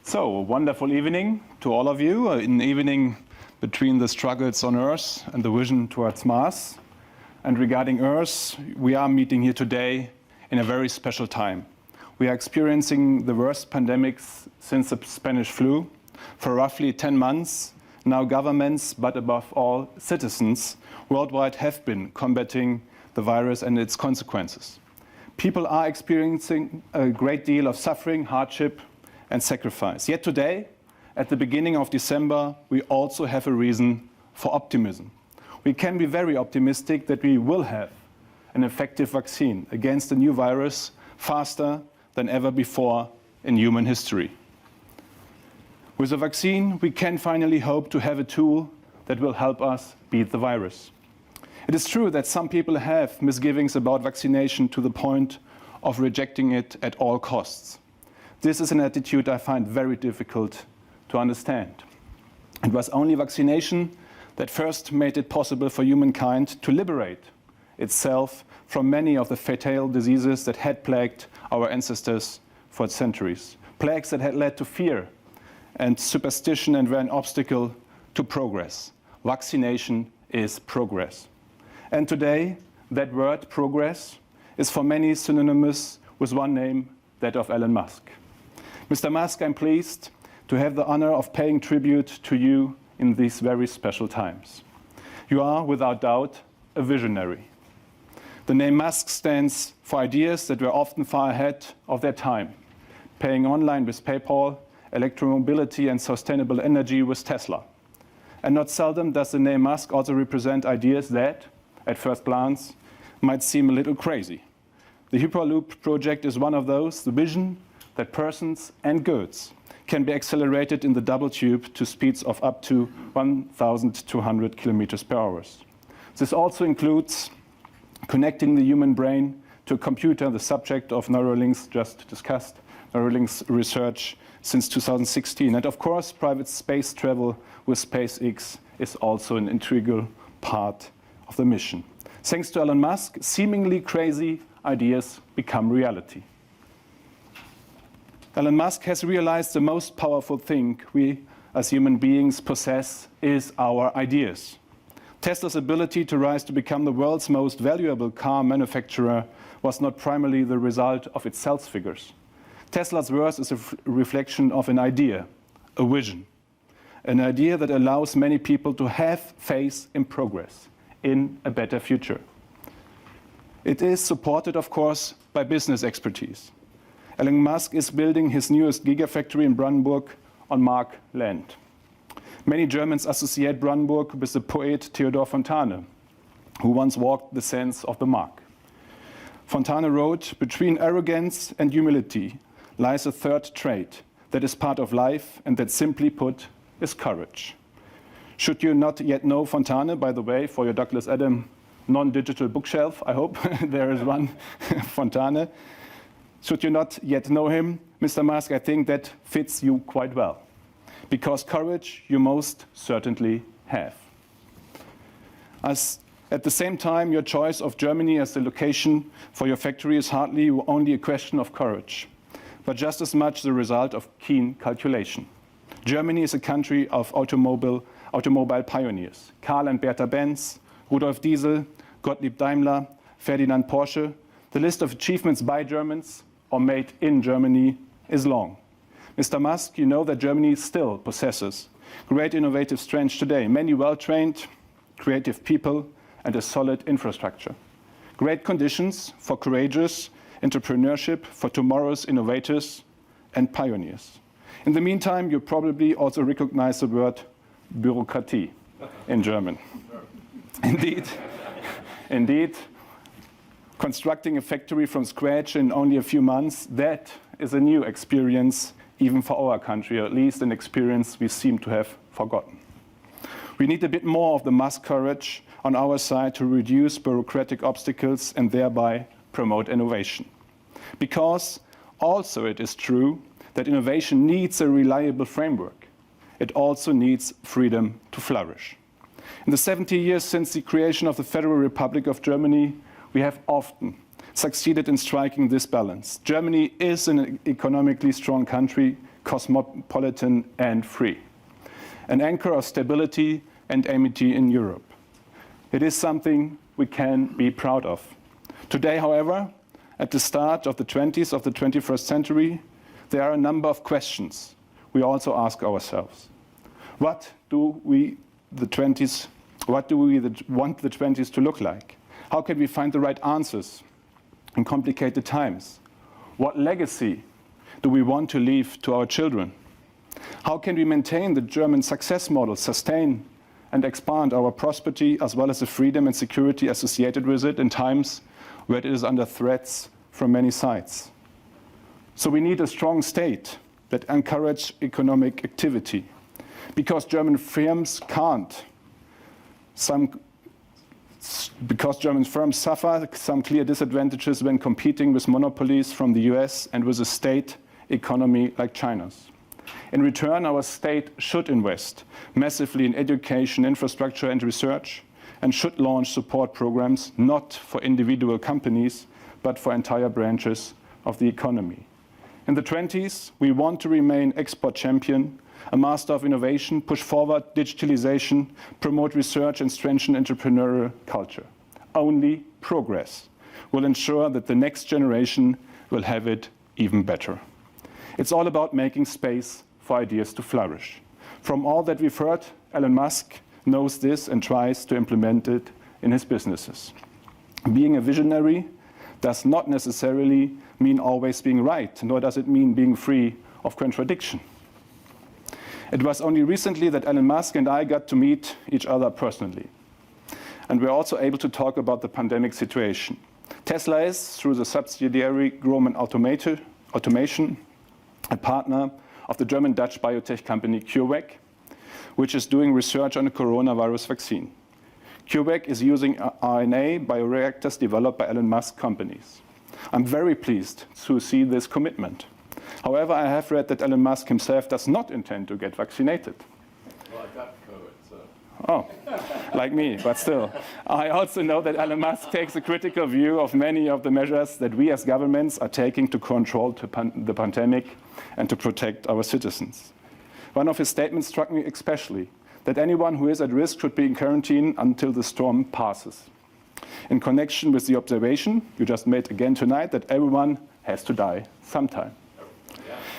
So, a wonderful evening to all of you, an evening between the struggles on Earth and the vision towards Mars. And regarding Earth, we are meeting here today in a very special time. We are experiencing the worst pandemics since the Spanish flu. For roughly 10 months, now governments, but above all citizens worldwide have been combating the virus and its consequences. People are experiencing a great deal of suffering, hardship, and sacrifice. Yet today, at the beginning of December, we also have a reason for optimism. We can be very optimistic that we will have an effective vaccine against the new virus faster than ever before in human history. With a vaccine, we can finally hope to have a tool that will help us beat the virus. It is true that some people have misgivings about vaccination to the point of rejecting it at all costs. This is an attitude I find very difficult to understand. It was only vaccination that first made it possible for humankind to liberate itself from many of the fatal diseases that had plagued our ancestors for centuries. Plagues that had led to fear and superstition and were an obstacle to progress. Vaccination is progress. And today, that word, progress, is for many synonymous with one name, that of Elon Musk. Mr. Musk, I'm pleased to have the honor of paying tribute to you in these very special times. You are, without doubt, a visionary. The name Musk stands for ideas that were often far ahead of their time. Paying online with PayPal, electromobility and sustainable energy with Tesla. And not seldom does the name Musk also represent ideas that, at first glance, might seem a little crazy. The Hyperloop project is one of those, the vision that persons and goods can be accelerated in the double tube to speeds of up to 1,200 kilometers per hour. This also includes connecting the human brain to a computer, the subject of Neuralinks just discussed, Neuralinks research since 2016. And of course, private space travel with SpaceX is also an integral part of the mission. Thanks to Elon Musk, seemingly crazy ideas become reality. Elon Musk has realized the most powerful thing we as human beings possess is our ideas. Tesla's ability to rise to become the world's most valuable car manufacturer was not primarily the result of its sales figures. Tesla's worth is a reflection of an idea, a vision. An idea that allows many people to have faith in progress, in a better future. It is supported, of course, by business expertise. Elon Musk is building his newest gigafactory in Brandenburg on Mark land. Many Germans associate Brandenburg with the poet Theodor Fontane, who once walked the sands of the Mark. Fontane wrote, "Between arrogance and humility lies a third trait that is part of life and that, simply put, is courage." Should you not yet know Fontane, by the way, for your Douglas Adams non-digital bookshelf, I hope there is one Fontane. Should you not yet know him, Mr. Musk, I think that fits you quite well. Because courage you most certainly have. At the same time, your choice of Germany as the location for your factory is hardly only a question of courage, but just as much the result of keen calculation. Germany is a country of automobile pioneers. Karl and Bertha Benz, Rudolf Diesel, Gottlieb Daimler, Ferdinand Porsche. The list of achievements by Germans or made in Germany is long. Mr. Musk, you know that Germany still possesses great innovative strengths today, many well-trained, creative people, and a solid infrastructure. Great conditions for courageous entrepreneurship for tomorrow's innovators and pioneers. In the meantime, you probably also recognize the word Bürokratie in German. Indeed, constructing a factory from scratch in only a few months, that is a new experience even for our country, or at least an experience we seem to have forgotten. We need a bit more of the Musk courage on our side to reduce bureaucratic obstacles and thereby promote innovation. Because also it is true that innovation needs a reliable framework. It also needs freedom to flourish. In the 70 years since the creation of the Federal Republic of Germany, we have often succeeded in striking this balance. Germany is an economically strong country, cosmopolitan and free, an anchor of stability and amity in Europe. It is something we can be proud of. Today, however, at the start of the 20s of the 21st century, there are a number of questions we also ask ourselves. What do we want the 20s to look like? How can we find the right answers in complicated times? What legacy do we want to leave to our children? How can we maintain the German success model, sustain and expand our prosperity as well as the freedom and security associated with it in times where it is under threats from many sides? So we need a strong state that encourages economic activity, because German firms suffer some clear disadvantages when competing with monopolies from the US and with a state economy like China's. In return, our state should invest massively in education, infrastructure and research, and should launch support programs not for individual companies, but for entire branches of the economy. In the 20s, we want to remain export champion, a master of innovation, push forward digitalization, promote research and strengthen entrepreneurial culture. Only progress will ensure that the next generation will have it even better. It's all about making space for ideas to flourish. From all that we've heard, Elon Musk knows this and tries to implement it in his businesses. Being a visionary does not necessarily mean always being right, nor does it mean being free of contradiction. It was only recently that Elon Musk and I got to meet each other personally. And we're also able to talk about the pandemic situation. Tesla is, through the subsidiary Grohmann Automation, a partner of the German-Dutch biotech company CureVac, which is doing research on a coronavirus vaccine. CureVac is using RNA bioreactors developed by Elon Musk companies. I'm very pleased to see this commitment. However, I have read that Elon Musk himself does not intend to get vaccinated. Well, I got COVID, so. Oh, like me, but still. I also know that Elon Musk takes a critical view of many of the measures that we as governments are taking to control the pandemic and to protect our citizens. One of his statements struck me especially, that anyone who is at risk should be in quarantine until the storm passes. In connection with the observation you just made again tonight that everyone has to die sometime.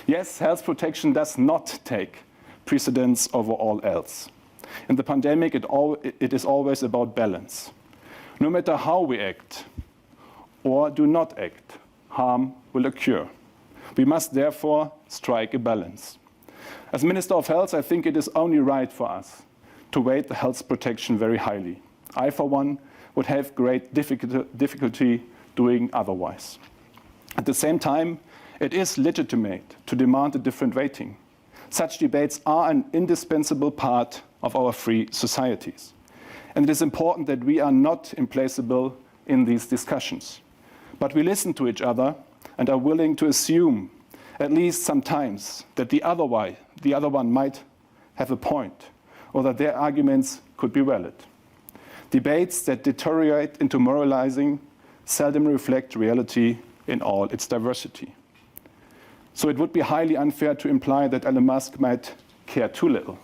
Yes, health protection does not take precedence over all else. In the pandemic, it is always about balance. No matter how we act or do not act, harm will occur. We must therefore strike a balance. As Minister of Health, I think it is only right for us to weight the health protection very highly. I, for one, would have great difficulty doing otherwise. At the same time, it is legitimate to demand a different weighting. Such debates are an indispensable part of our free societies. And it is important that we are not implacable in these discussions. But we listen to each other and are willing to assume, at least sometimes, that the other one might have a point, or that their arguments could be valid. Debates that deteriorate into moralizing seldom reflect reality in all its diversity. So it would be highly unfair to imply that Elon Musk might care too little.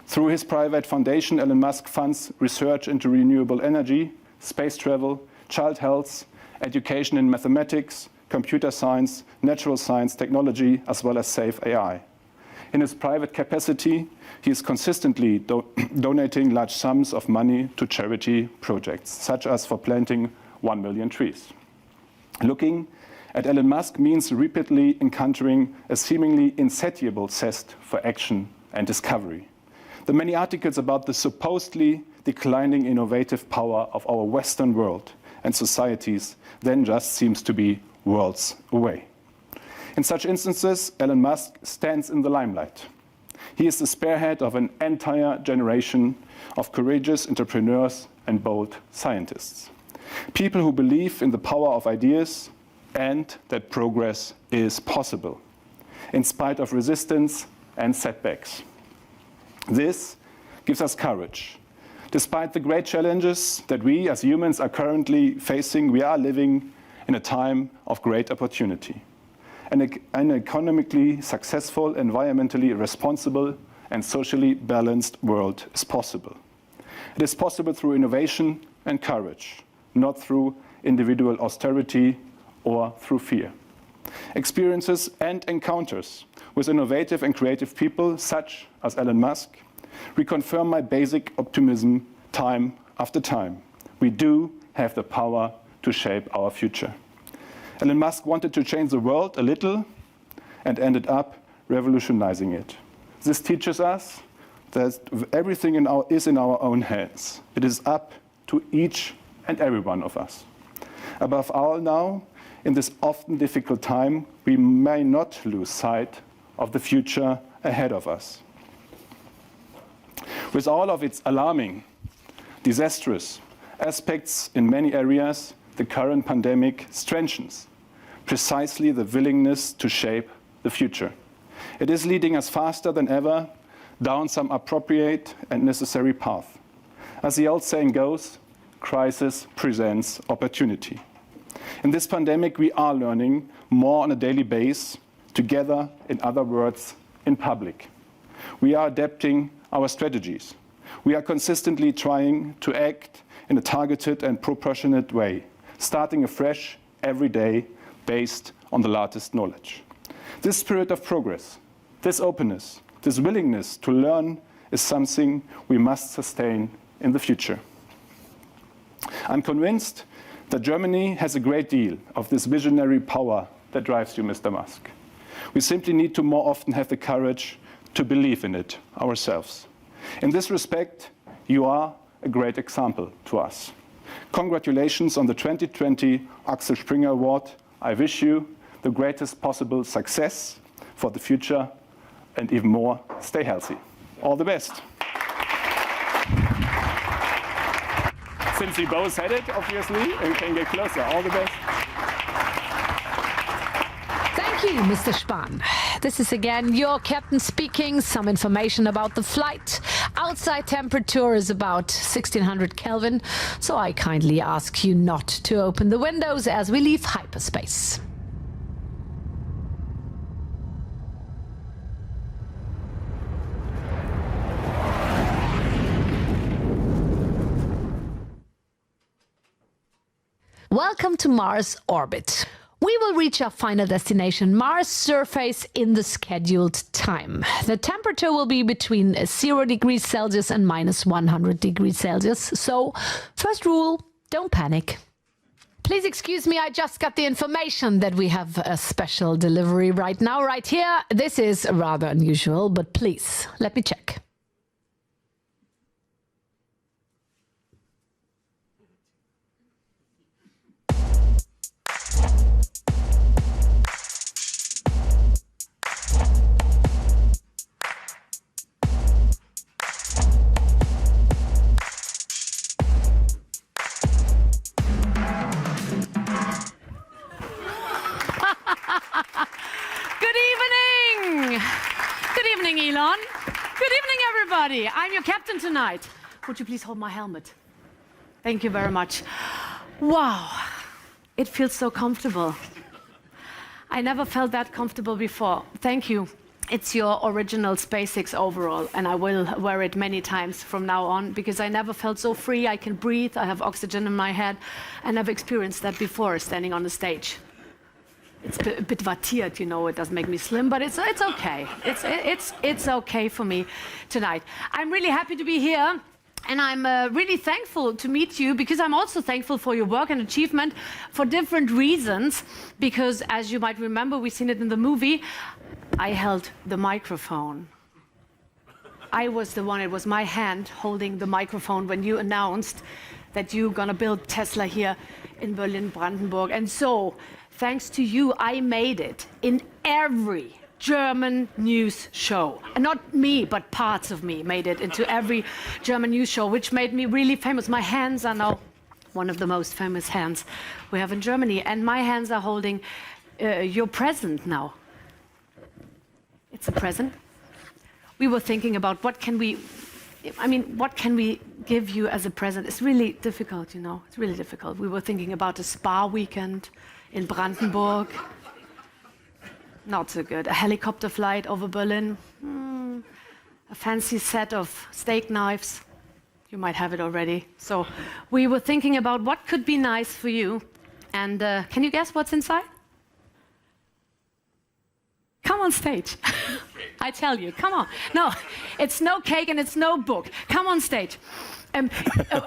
Through his private foundation, Elon Musk funds research into renewable energy, space travel, child health, education in mathematics, computer science, natural science technology, as well as safe AI. In his private capacity, he is consistently donating large sums of money to charity projects, such as for planting 1 million trees. Looking at Elon Musk means repeatedly encountering a seemingly insatiable zest for action and discovery. The many articles about the supposedly declining innovative power of our Western world and societies then just seems to be worlds away. In such instances, Elon Musk stands in the limelight. He is the spearhead of an entire generation of courageous entrepreneurs and bold scientists. People who believe in the power of ideas and that progress is possible, in spite of resistance and setbacks. This gives us courage. Despite the great challenges that we as humans are currently facing, we are living in a time of great opportunity. An economically successful, environmentally responsible, and socially balanced world is possible. It is possible through innovation and courage, not through individual austerity or through fear. Experiences and encounters with innovative and creative people, such as Elon Musk, reconfirm my basic optimism time after time. We do have the power to shape our future. Elon Musk wanted to change the world a little and ended up revolutionizing it. This teaches us that everything is in our own hands. It is up to each and every one of us. Above all now, in this often difficult time, we may not lose sight of the future ahead of us. With all of its alarming, disastrous aspects in many areas, the current pandemic strengthens precisely the willingness to shape the future. It is leading us faster than ever down some appropriate and necessary path. As the old saying goes, crisis presents opportunity. In this pandemic, we are learning more on a daily basis, together, in other words, in public. We are adapting our strategies. We are consistently trying to act in a targeted and proportionate way, starting afresh every day based on the latest knowledge. This spirit of progress, this openness, this willingness to learn is something we must sustain in the future. I'm convinced that Germany has a great deal of this visionary power that drives you, Mr. Musk. We simply need to more often have the courage to believe in it ourselves. In this respect, you are a great example to us. Congratulations on the 2020 Axel Springer Award. I wish you the greatest possible success for the future, and even more, stay healthy. All the best. Since we both said it, obviously, we can get closer. All the best. Thank you, Mr. Spahn. This is again your captain speaking. Some information about the flight. Outside temperature is about 1600 Kelvin, so I kindly ask you not to open the windows as we leave hyperspace. Welcome to Mars orbit. We will reach our final destination, Mars surface, in the scheduled time. The temperature will be between 0 degrees Celsius and minus 100 degrees Celsius. So, first rule, don't panic. Please excuse me, I just got the information that we have a special delivery right now, right here. This is rather unusual, but please, let me check. Good evening, Elon. Good evening, everybody. I'm your captain tonight. Would you please hold my helmet? Thank you very much. Wow, it feels so comfortable. I never felt that comfortable before. Thank you. It's your original SpaceX overall, and I will wear it many times from now on because I never felt so free. I can breathe, I have oxygen in my head. I never experienced that before, standing on the stage. It's a bit wattiert, you know, it doesn't make me slim, but it's okay. It's okay for me tonight. I'm really happy to be here. And I'm really thankful to meet you because I'm also thankful for your work and achievement for different reasons. Because as you might remember, we've seen it in the movie, I held the microphone. I was the one, it was my hand holding the microphone when you announced that you're going to build Tesla here in Berlin-Brandenburg. And so, thanks to you, I made it in every German news show. And not me, but parts of me made it into every German news show, which made me really famous. My hands are now one of the most famous hands we have in Germany. And my hands are holding your present now. It's a present. We were thinking about what can we give you as a present? It's really difficult, you know. It's really difficult. We were thinking about a spa weekend in Brandenburg. Not so good. A helicopter flight over Berlin. A fancy set of steak knives. You might have it already. So we were thinking about what could be nice for you. And can you guess what's inside? Come on stage. I tell you, come on. No, it's no cake and it's no book. Come on stage.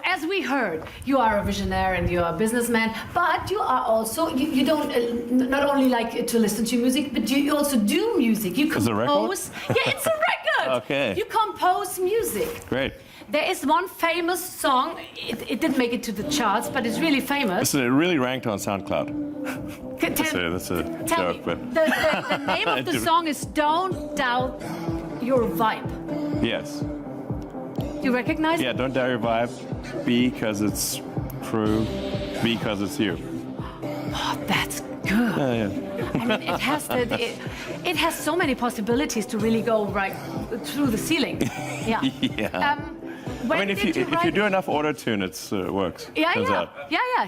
As we heard, you are a visionary and you are a businessman, but you are also, you don't not only like to listen to music, but you also do music. You compose. Is it a record? Yeah, it's a record. Okay. You compose music. Great. There is one famous song, it didn't make it to the charts, but it's really famous. It really ranked on SoundCloud. That's a Tell joke, me, but... the name of the song is Don't Doubt Your Vibe. Yes. Do you recognize it? Yeah, don't doubt your vibe. Because it's true. Because it's you. Oh, that's good. Yeah. I mean, it has so many possibilities to really go right through the ceiling. Yeah. Yeah. When I mean, did if you do enough auto-tune, it works. Yeah, Turns yeah. out.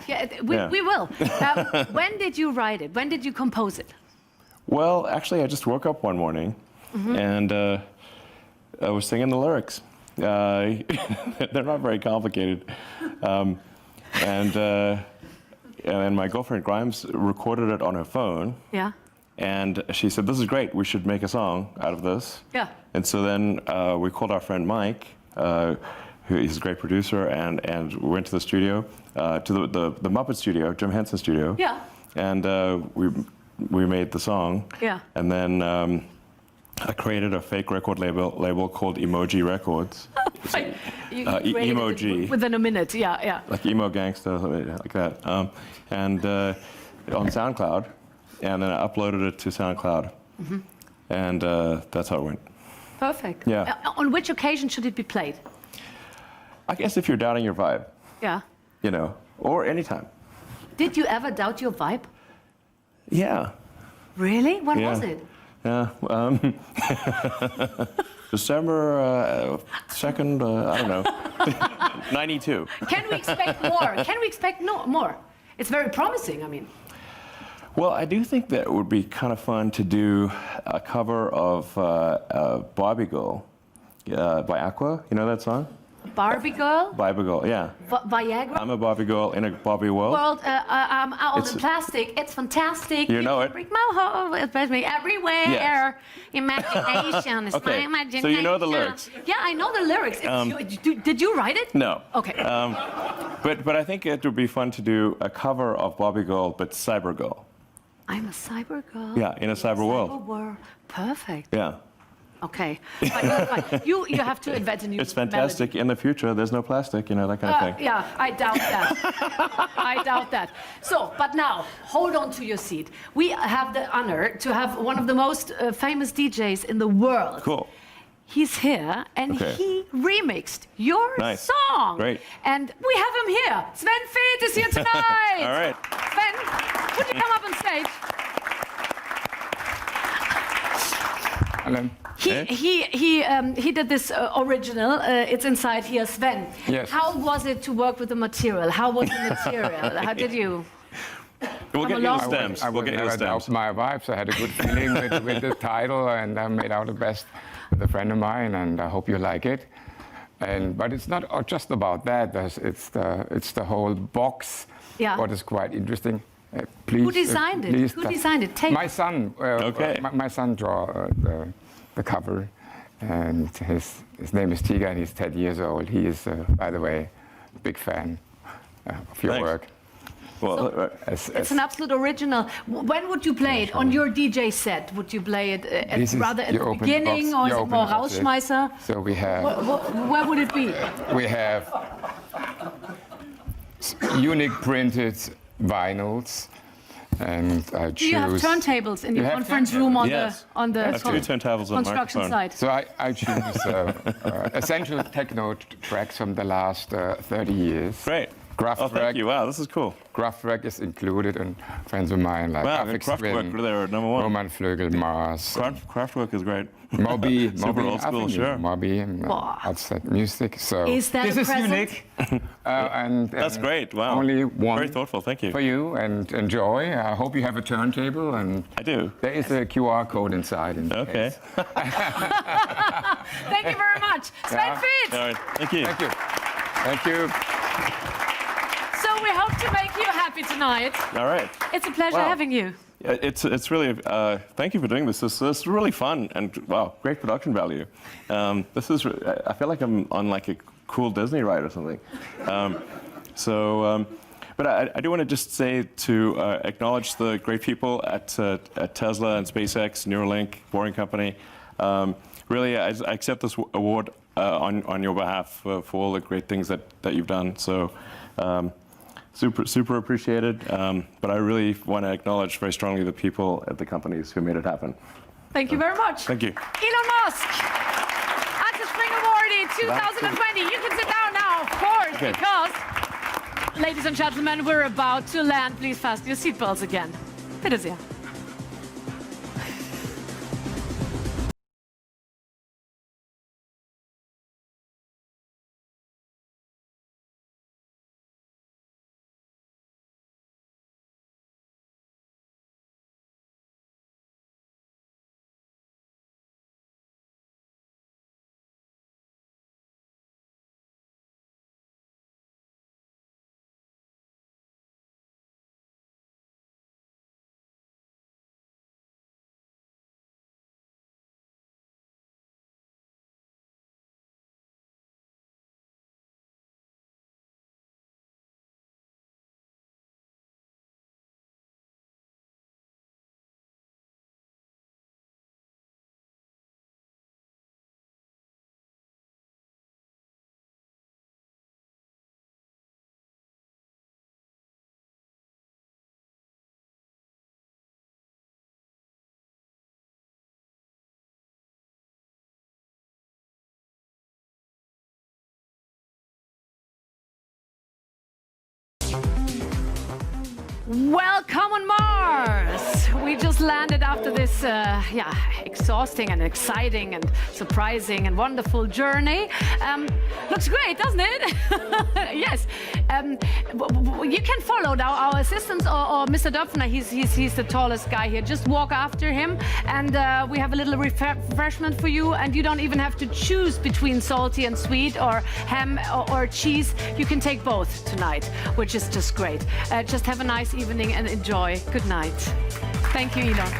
Yeah. We will. When did you write it? When did you compose it? Well, actually, I just woke up one morning and I was singing the lyrics. They're not very complicated. And my girlfriend Grimes recorded it on her phone. Yeah. And she said, "This is great. We should make a song out of this." Yeah. And so then we called our friend Mike, who is a great producer, and we went to the studio, to the Muppet studio, Jim Henson studio. Yeah. And we made the song. Yeah. And then I created a fake record label called Emoji Records. You created it Emoji. within a minute. Yeah. Like emo gangsta, like that. And on SoundCloud. And then I uploaded it to SoundCloud. And that's how it went. Perfect. Yeah. On which occasion should it be played? I guess if you're doubting your vibe, Yeah. you know, or anytime. Did you ever doubt your vibe? Yeah. Really? When Yeah. was it? Yeah. December 2nd, I don't know, 92. Can we expect more? Can we expect more? It's very promising, I mean. Well, I do think that it would be kind of fun to do a cover of Barbie Girl by Aqua. You know that song? Barbie Girl? Barbie Girl, yeah. Viagra? I'm a Barbie girl in a Barbie world. I'm out It's- in plastic. It's fantastic. You know it. Break my heart. It breaks me everywhere. Yes. Imagination. It's Okay, my imagination. so you know the lyrics. Yeah, I know the lyrics. Did you write it? No. Okay. But I think it would be fun to do a cover of Barbie Girl, but Cyber Girl. I'm a cyber girl. Yeah, in a cyber world. Perfect. Yeah. Okay. But you have to invent a new It's fantastic. melody. In the future, there's no plastic, you know, that kind of thing. Yeah, I doubt that. I doubt that. So, but now, hold on to your seat. We have the honor to have one of the most famous DJs in the world. Cool. He's here, and Okay. he remixed your Nice. song. Great. And we have him here. Sven Feth is here tonight. All right. Sven, would you come up on stage? Hello. He did this original. It's inside here, Sven. Yes. How was it to work with the material? How was the material? How did you? We'll get you along the with stems. I We'll would get you the never doubt stems. my vibes. I had a good feeling with the title, and I made out the best with a friend of mine, and I hope you like it. But it's not just about that. It's the whole box. Yeah. What is quite interesting. Please. Who designed it? Please Who designed it? Take my son. Okay. My son draw the cover, and his name is Tiga, and he's 10 years old. He is, by the way, a big fan of your Thanks. work. Well, It's an absolute original. When would you play it? On your DJ set? Would you play it rather at the beginning, or is it more Rausschmeißer? So we have... Where would it be? We have unique printed vinyls, and I choose... Do you have turntables in your conference room on the I have 2 turntables on construction site? So I choose essential techno tracks from the last 30 years. Great. Kraftwerk. Oh, thank you. Wow, this is cool. Kraftwerk is included, and friends of mine like Kraftwerk, they're number 1. Roman Flügel, Mars. Kraftwerk is great. Moby, Super old school, sure. Moby, and outside music. So is that this is present? unique. And that's great. Wow. Only one. Very thoughtful. Thank you. For you, and enjoy. I hope you have a turntable, and I do. There is a QR code inside. Okay. Thank you very much, Sven Fitz. All right. Thank you. Thank you. Thank you. So we hope to make you happy tonight. All right. It's a pleasure having you. It's really, thank you for doing this. This is really fun and, wow, great production value. This is, I feel like I'm on like a cool Disney ride or something. But I do want to just say to acknowledge the great people at Tesla and SpaceX, Neuralink, Boring Company. Really, I accept this award on your behalf for all the great things that you've done. So. Super appreciated, but I really want to acknowledge very strongly the people at the companies who made it happen. Thank you very much. Thank you. Elon Musk, Axel Springer awardee 2020. You can sit down now, of course, because, ladies and gentlemen, we're about to land. Please fasten your seatbelts again. Bitte sehr. Welcome on Mars! We just landed after this, exhausting and exciting and surprising and wonderful journey. Looks great, doesn't it? Yes. You can follow now our assistants or Mr. Döpfner. He's the tallest guy here. Just walk after him, and we have a little refreshment for you. And you don't even have to choose between salty and sweet, or ham or cheese. You can take both tonight, which is just great. Just have a nice evening and enjoy. Good night. Thank you, Elon.